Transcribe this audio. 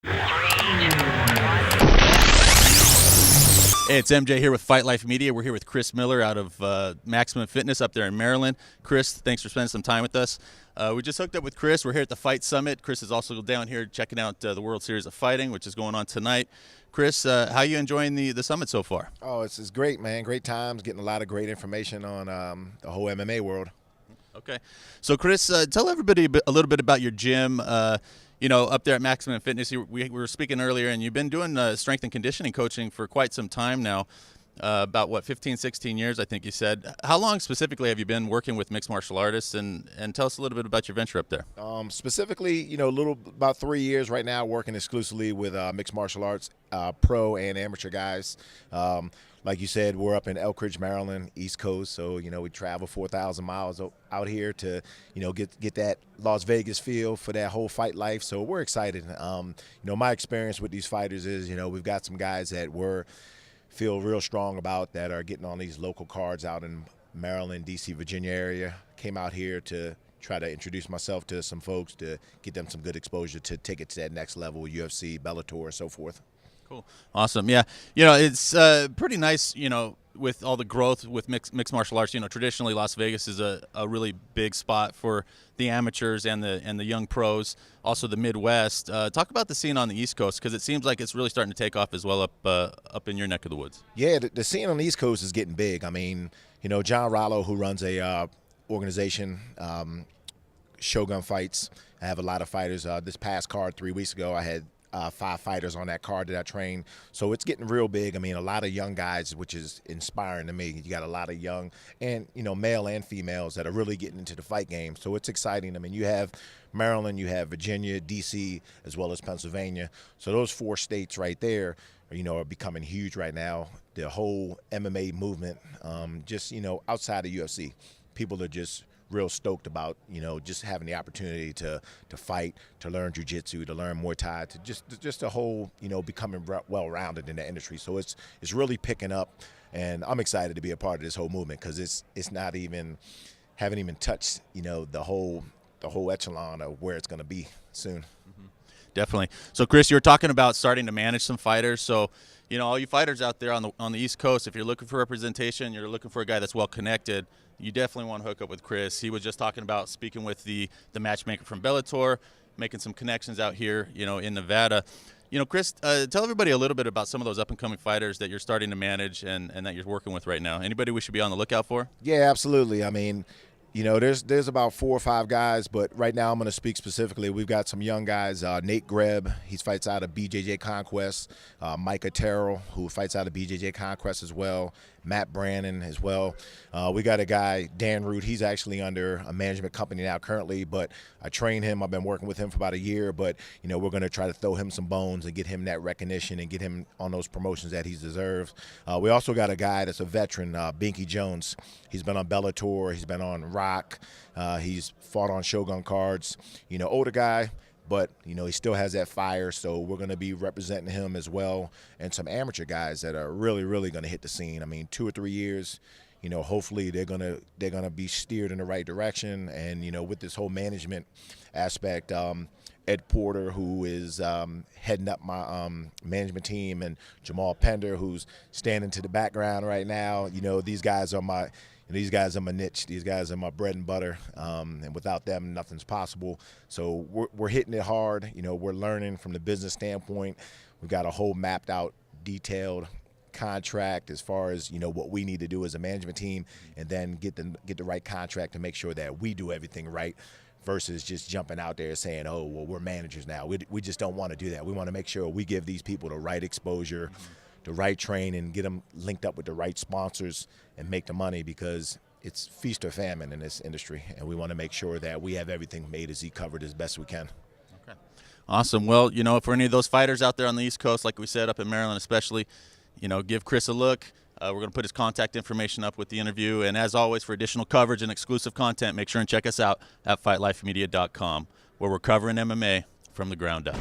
Hey, it's MJ here with Fight Life Media. We're here with Chris Miller out of Maximum Fitness up there in Maryland. Chris, thanks for spending some time with us. We just hooked up with Chris. We're here at the Fight Summit. Chris is also down here checking out the World Series of Fighting, which is going on tonight. Chris, how are you enjoying the summit so far? Oh, it's great, man. Great times, getting a lot of great information on the whole MMA world. Okay. So, Chris, tell everybody a little bit about your gym. Up there at Maximum Fitness, we were speaking earlier, and you've been doing strength and conditioning coaching for quite some time now, about, 15, 16 years, I think you said. How long specifically have you been working with mixed martial artists, and tell us a little bit about your venture up there? Specifically, about 3 years right now, working exclusively with mixed martial arts, pro and amateur guys. Like you said, we're up in Elkridge, Maryland, East Coast. So, we travel 4,000 miles out here to, get that Las Vegas feel for that whole fight life. So we're excited. My experience with these fighters is, we've got some guys that feel real strong about that are getting on these local cards out in Maryland, D.C., Virginia area. Came out here to try to introduce myself to some folks to get them some good exposure to take it to that next level, UFC, Bellator, and so forth. Cool. Awesome. Yeah. It's pretty nice, with all the growth with mixed martial arts. Traditionally Las Vegas is a really big spot for the amateurs and the young pros, also the Midwest. Talk about the scene on the East Coast, because it seems like it's really starting to take off as well up in your neck of the woods. Yeah, the scene on the East Coast is getting big. I mean, John Rollo, who runs a organization, Shogun Fights. I have a lot of fighters. This past card 3 weeks ago, I had 5 fighters on that card that I trained. So it's getting real big. I mean, a lot of young guys, which is inspiring to me. You got a lot of young and, male and females that are really getting into the fight game. So it's exciting. I mean, you have Maryland, you have Virginia, D.C., as well as Pennsylvania. So those 4 states right there, are becoming huge right now. The whole MMA movement, outside of UFC, people are just real stoked about, just having the opportunity to fight, to learn jiu-jitsu, to learn Muay Thai, to just a whole, becoming well-rounded in the industry. So it's really picking up, and I'm excited to be a part of this whole movement, because it's not even, haven't even touched, the whole echelon of where it's going to be soon. Mm-hmm. Definitely. So, Chris, you were talking about starting to manage some fighters. So, all you fighters out there on the East Coast, if you're looking for representation, you're looking for a guy that's well connected, you definitely want to hook up with Chris. He was just talking about speaking with the matchmaker from Bellator, making some connections out here, in Nevada. Chris, tell everybody a little bit about some of those up-and-coming fighters that you're starting to manage and that you're working with right now. Anybody we should be on the lookout for? Yeah, absolutely. I mean, there's about 4 or 5 guys, but right now I'm going to speak specifically. We've got some young guys. Nate Greb, he fights out of BJJ Conquest. Micah Terrell, who fights out of BJJ Conquest as well. Matt Brannon as well. We got a guy, Dan Root. He's actually under a management company now currently, but I trained him. I've been working with him for about a year, but, we're going to try to throw him some bones and get him that recognition and get him on those promotions that he deserves. We also got a guy that's a veteran, Binky Jones. He's been on Bellator. He's been on Rock. He's fought on Shogun cards. Older guy, but, he still has that fire, so we're going to be representing him as well, and some amateur guys that are really, really going to hit the scene. I mean, 2 or 3 years, hopefully they're gonna be steered in the right direction, and, with this whole management aspect, Ed Porter, who is heading up my management team, and Jamal Pender, who's standing to the background right now. These guys are my niche. These guys are my bread and butter, and without them, nothing's possible. So we're hitting it hard. We're learning from the business standpoint. We've got a whole mapped out, detailed contract as far as what we need to do as a management team, and then get the right contract to make sure that we do everything right, versus just jumping out there saying, oh, well, we're managers now. We just don't want to do that. We want to make sure we give these people the right exposure, the right training, get them linked up with the right sponsors and make the money, because it's feast or famine in this industry, and we want to make sure that we have everything A to Z covered as best we can. Okay. Awesome. Well, for any of those fighters out there on the East Coast, like we said, up in Maryland especially, give Chris a look. We're going to put his contact information up with the interview. And as always, for additional coverage and exclusive content, make sure and check us out at fightlifemedia.com, where we're covering MMA from the ground up.